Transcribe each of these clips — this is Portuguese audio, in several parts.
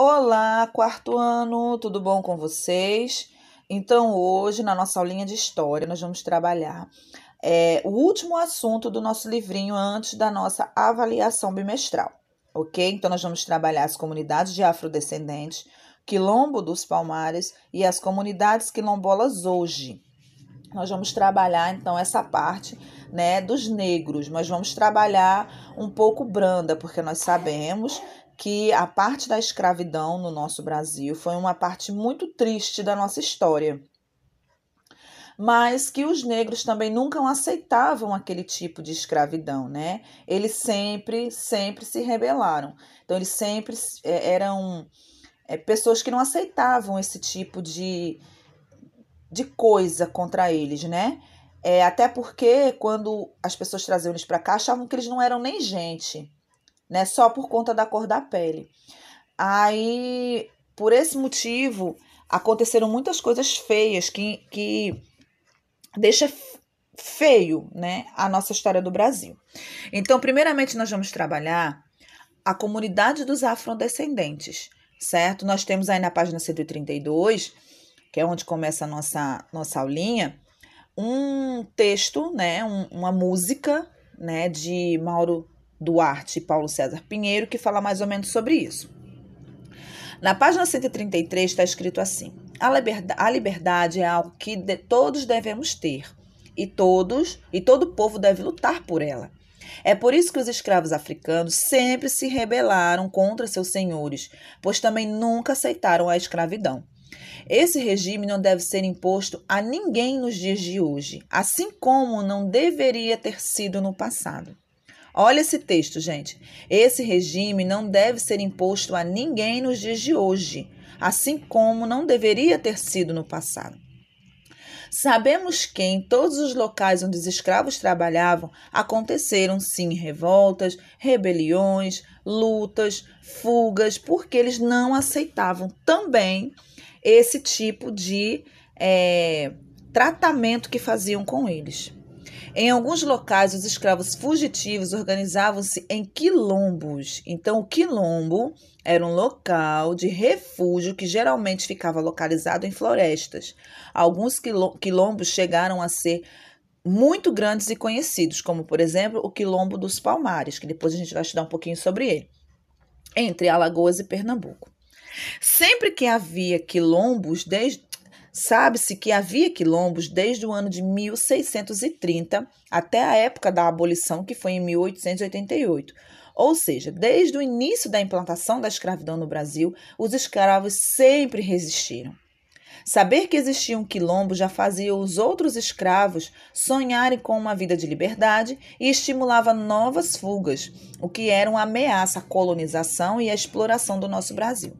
Olá, quarto ano, tudo bom com vocês? Então, hoje, na nossa aulinha de história, nós vamos trabalhar o último assunto do nosso livrinho antes da nossa avaliação bimestral, ok? Então, nós vamos trabalhar as comunidades de afrodescendentes, Quilombo dos Palmares e as comunidades quilombolas hoje. Nós vamos trabalhar, então, essa parte, né, dos negros, mas vamos trabalhar um pouco branda, porque nós sabemos que a parte da escravidão no nosso Brasil foi uma parte muito triste da nossa história, mas que os negros também nunca aceitavam aquele tipo de escravidão, né? Eles sempre se rebelaram. Então, eles sempre eram pessoas que não aceitavam esse tipo de coisa contra eles, né? Até porque quando as pessoas traziam eles para cá, achavam que eles não eram nem gente, né? Só por conta da cor da pele. Aí, por esse motivo, aconteceram muitas coisas feias que deixa feio, né, a nossa história do Brasil. Então, primeiramente, nós vamos trabalhar a comunidade dos afrodescendentes, certo? Nós temos aí na página 132, que é onde começa a nossa aulinha, um texto, né, uma música, né, de Mauro Duarte e Paulo César Pinheiro, que fala mais ou menos sobre isso. Na página 133 está escrito assim: a liberdade é algo que todos devemos ter, e todo povo deve lutar por ela. É por isso que os escravos africanos sempre se rebelaram contra seus senhores, pois também nunca aceitaram a escravidão. Esse regime não deve ser imposto a ninguém nos dias de hoje, assim como não deveria ter sido no passado. Olha esse texto, gente. Esse regime não deve ser imposto a ninguém nos dias de hoje, assim como não deveria ter sido no passado. Sabemos que em todos os locais onde os escravos trabalhavam, aconteceram sim revoltas, rebeliões, lutas, fugas, porque eles não aceitavam também esse tipo de tratamento que faziam com eles. Em alguns locais, os escravos fugitivos organizavam-se em quilombos. Então, o quilombo era um local de refúgio que geralmente ficava localizado em florestas. Alguns quilombos chegaram a ser muito grandes e conhecidos, como, por exemplo, o Quilombo dos Palmares, que depois a gente vai estudar um pouquinho sobre ele, entre Alagoas e Pernambuco. Sempre que havia quilombos, sabe-se que havia quilombos desde o ano de 1630 até a época da abolição, que foi em 1888. Ou seja, desde o início da implantação da escravidão no Brasil, os escravos sempre resistiram. Saber que existia um quilombo já fazia os outros escravos sonharem com uma vida de liberdade e estimulava novas fugas, o que era uma ameaça à colonização e à exploração do nosso Brasil.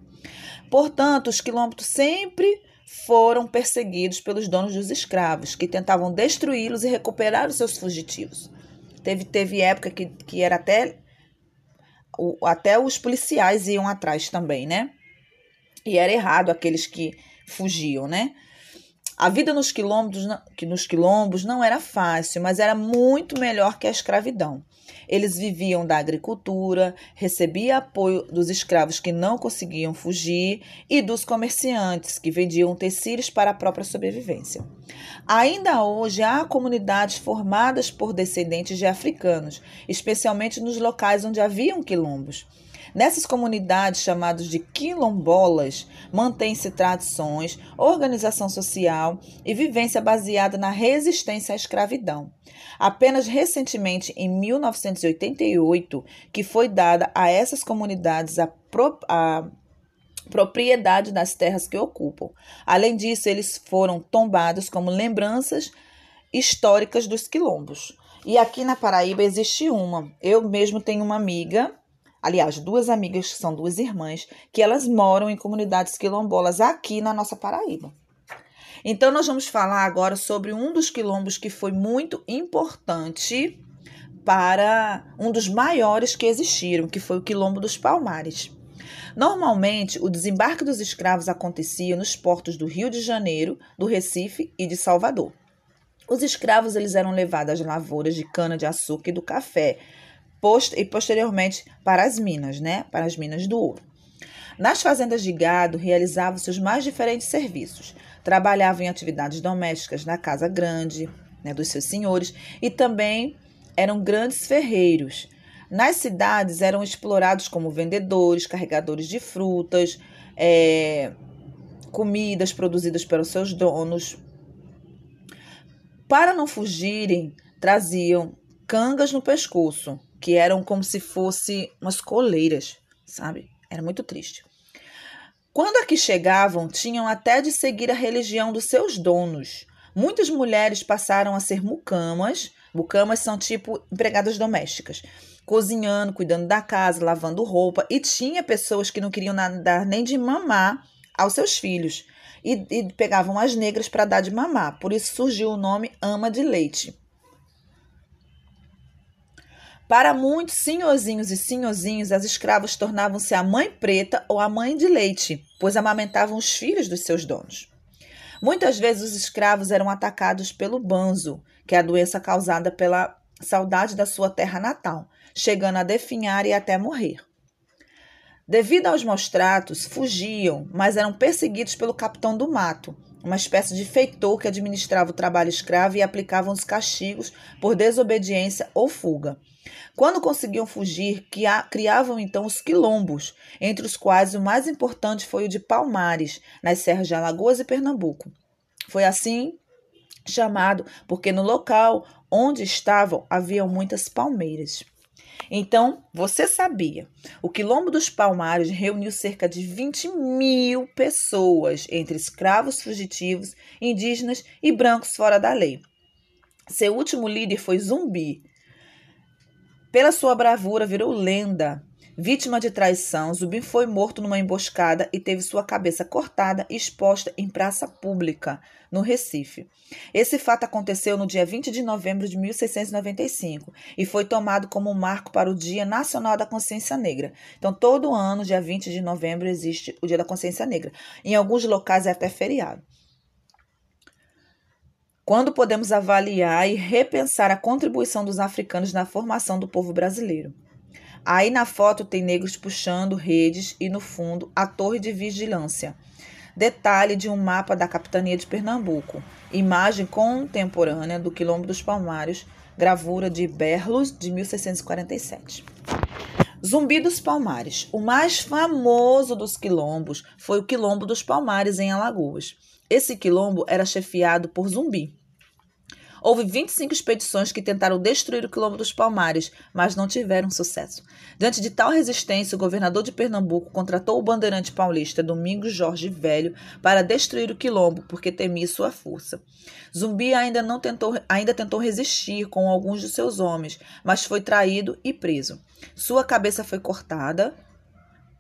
Portanto, os quilombos sempre foram perseguidos pelos donos dos escravos, que tentavam destruí-los e recuperar os seus fugitivos. Teve época que era até os policiais iam atrás também, né? E era errado aqueles que fugiam, né? A vida nos quilombos não era fácil, mas era muito melhor que a escravidão. Eles viviam da agricultura, recebiam apoio dos escravos que não conseguiam fugir e dos comerciantes que vendiam tecidos para a própria sobrevivência. Ainda hoje há comunidades formadas por descendentes de africanos, especialmente nos locais onde haviam quilombos. Nessas comunidades, chamadas de quilombolas, mantém-se tradições, organização social e vivência baseada na resistência à escravidão. Apenas recentemente, em 1988, que foi dada a essas comunidades a propriedade das terras que ocupam. Além disso, eles foram tombados como lembranças históricas dos quilombos. E aqui na Paraíba existe uma. Eu mesmo tenho uma amiga, aliás, duas amigas que são duas irmãs, que elas moram em comunidades quilombolas aqui na nossa Paraíba. Então, nós vamos falar agora sobre um dos quilombos que foi muito importante para um dos maiores que existiram, que foi o Quilombo dos Palmares. Normalmente, o desembarque dos escravos acontecia nos portos do Rio de Janeiro, do Recife e de Salvador. Os escravos eles eram levados às lavouras de cana-de-açúcar e do café, e posteriormente para as minas, né? Para as minas do ouro. Nas fazendas de gado, realizavam seus mais diferentes serviços. Trabalhavam em atividades domésticas na casa grande, né, dos seus senhores, e também eram grandes ferreiros. Nas cidades, eram explorados como vendedores, carregadores de frutas, comidas produzidas pelos seus donos. Para não fugirem, traziam cangas no pescoço, que eram como se fossem umas coleiras, sabe? Era muito triste. Quando aqui chegavam, tinham até de seguir a religião dos seus donos. Muitas mulheres passaram a ser mucamas. Mucamas são tipo empregadas domésticas, cozinhando, cuidando da casa, lavando roupa. E tinha pessoas que não queriam dar nem de mamar aos seus filhos e pegavam as negras para dar de mamar. Por isso surgiu o nome ama de leite. Para muitos senhorzinhos e senhorzinhos, as escravas tornavam-se a mãe preta ou a mãe de leite, pois amamentavam os filhos dos seus donos. Muitas vezes os escravos eram atacados pelo banzo, que é a doença causada pela saudade da sua terra natal, chegando a definhar e até morrer. Devido aos maus tratos, fugiam, mas eram perseguidos pelo capitão do mato, uma espécie de feitor que administrava o trabalho escravo e aplicava os castigos por desobediência ou fuga. Quando conseguiam fugir, criavam então os quilombos, entre os quais o mais importante foi o de Palmares, nas serras de Alagoas e Pernambuco. Foi assim chamado porque no local onde estavam haviam muitas palmeiras. Então, você sabia, o Quilombo dos Palmares reuniu cerca de 20.000 pessoas, entre escravos fugitivos, indígenas e brancos fora da lei. Seu último líder foi Zumbi. Pela sua bravura, virou lenda. Vítima de traição, Zumbi foi morto numa emboscada e teve sua cabeça cortada e exposta em praça pública, no Recife. Esse fato aconteceu no dia 20 de novembro de 1695 e foi tomado como um marco para o Dia Nacional da Consciência Negra. Então, todo ano, dia 20 de novembro, existe o Dia da Consciência Negra. Em alguns locais é até feriado. Quando podemos avaliar e repensar a contribuição dos africanos na formação do povo brasileiro? Aí na foto tem negros puxando redes e no fundo a torre de vigilância. Detalhe de um mapa da capitania de Pernambuco. Imagem contemporânea do Quilombo dos Palmares, gravura de Berlos de 1647. Zumbi dos Palmares. O mais famoso dos quilombos foi o Quilombo dos Palmares em Alagoas. Esse quilombo era chefiado por Zumbi. Houve 25 expedições que tentaram destruir o Quilombo dos Palmares, mas não tiveram sucesso. Diante de tal resistência, o governador de Pernambuco contratou o bandeirante paulista Domingos Jorge Velho para destruir o quilombo, porque temia sua força. Zumbi ainda tentou resistir com alguns de seus homens, mas foi traído e preso. Sua cabeça foi cortada,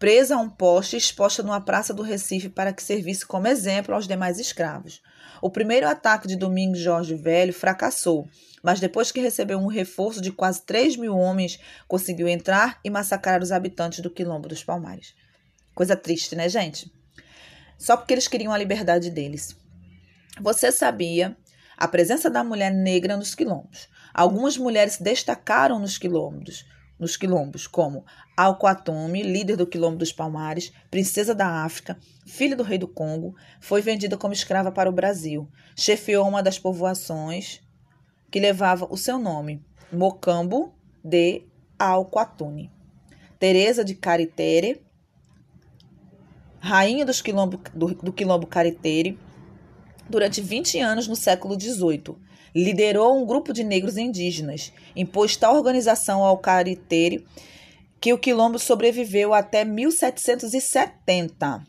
presa a um poste e exposta numa praça do Recife para que servisse como exemplo aos demais escravos. O primeiro ataque de Domingos Jorge Velho fracassou, mas depois que recebeu um reforço de quase 3.000 homens, conseguiu entrar e massacrar os habitantes do Quilombo dos Palmares. Coisa triste, né, gente? Só porque eles queriam a liberdade deles. Você sabia a presença da mulher negra nos quilombos? Algumas mulheres se destacaram nos quilombos, como Alcoatume, líder do Quilombo dos Palmares, princesa da África, filha do rei do Congo, foi vendida como escrava para o Brasil. Chefiou uma das povoações que levava o seu nome, Mocambo de Alcoatume. Teresa de Caritere, rainha do Quilombo Caritere, durante 20 anos no século XVIII. Liderou um grupo de negros indígenas, impôs tal organização ao Caritere que o quilombo sobreviveu até 1770.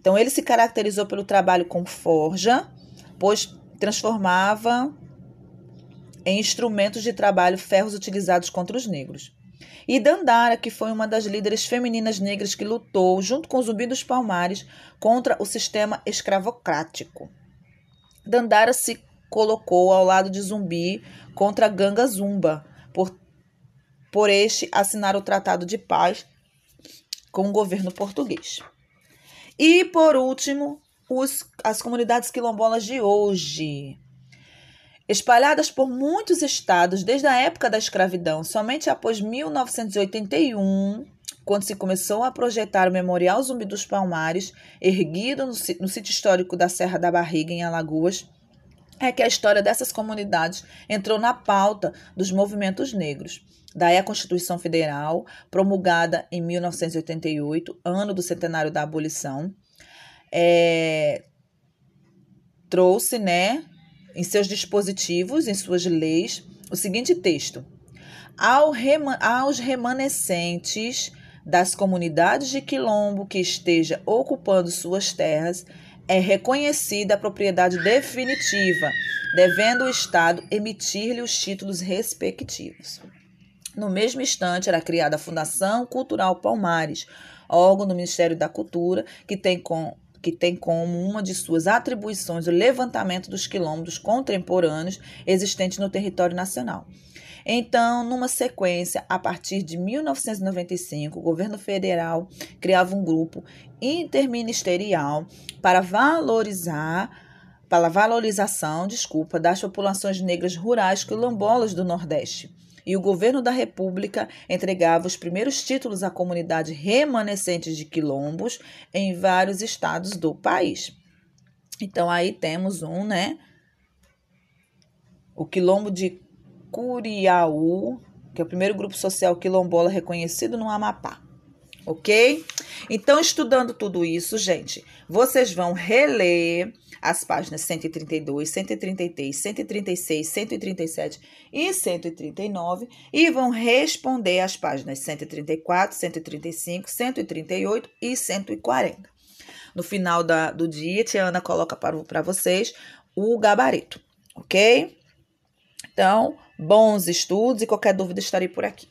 Então, ele se caracterizou pelo trabalho com forja, pois transformava em instrumentos de trabalho ferros utilizados contra os negros. E Dandara, que foi uma das líderes femininas negras que lutou, junto com Zumbi dos Palmares, contra o sistema escravocrático. Dandara se colocou ao lado de Zumbi contra Ganga Zumba, por este assinar o Tratado de Paz com o governo português. E, por último, as comunidades quilombolas de hoje. Espalhadas por muitos estados desde a época da escravidão, somente após 1981, quando se começou a projetar o Memorial Zumbi dos Palmares, erguido no sítio histórico da Serra da Barriga, em Alagoas, é que a história dessas comunidades entrou na pauta dos movimentos negros. Daí a Constituição Federal, promulgada em 1988, ano do centenário da abolição, trouxe, né, em seus dispositivos, em suas leis, o seguinte texto: aos remanescentes das comunidades de quilombo que esteja ocupando suas terras, é reconhecida a propriedade definitiva, devendo o Estado emitir-lhe os títulos respectivos. No mesmo instante, era criada a Fundação Cultural Palmares, órgão do Ministério da Cultura, que tem como uma de suas atribuições o levantamento dos quilombos contemporâneos existentes no território nacional. Então, numa sequência, a partir de 1995, o governo federal criava um grupo interministerial para valorização das populações negras rurais quilombolas do Nordeste. E o governo da República entregava os primeiros títulos à comunidade remanescente de quilombos em vários estados do país. Então, aí temos o quilombo de Curiaú, que é o primeiro grupo social quilombola reconhecido no Amapá. Ok? Então, estudando tudo isso, gente, vocês vão reler as páginas 132, 133, 136, 137 e 139 e vão responder as páginas 134, 135, 138 e 140. No final do dia, Tia Ana coloca para vocês o gabarito, ok? Então, bons estudos e qualquer dúvida estarei por aqui.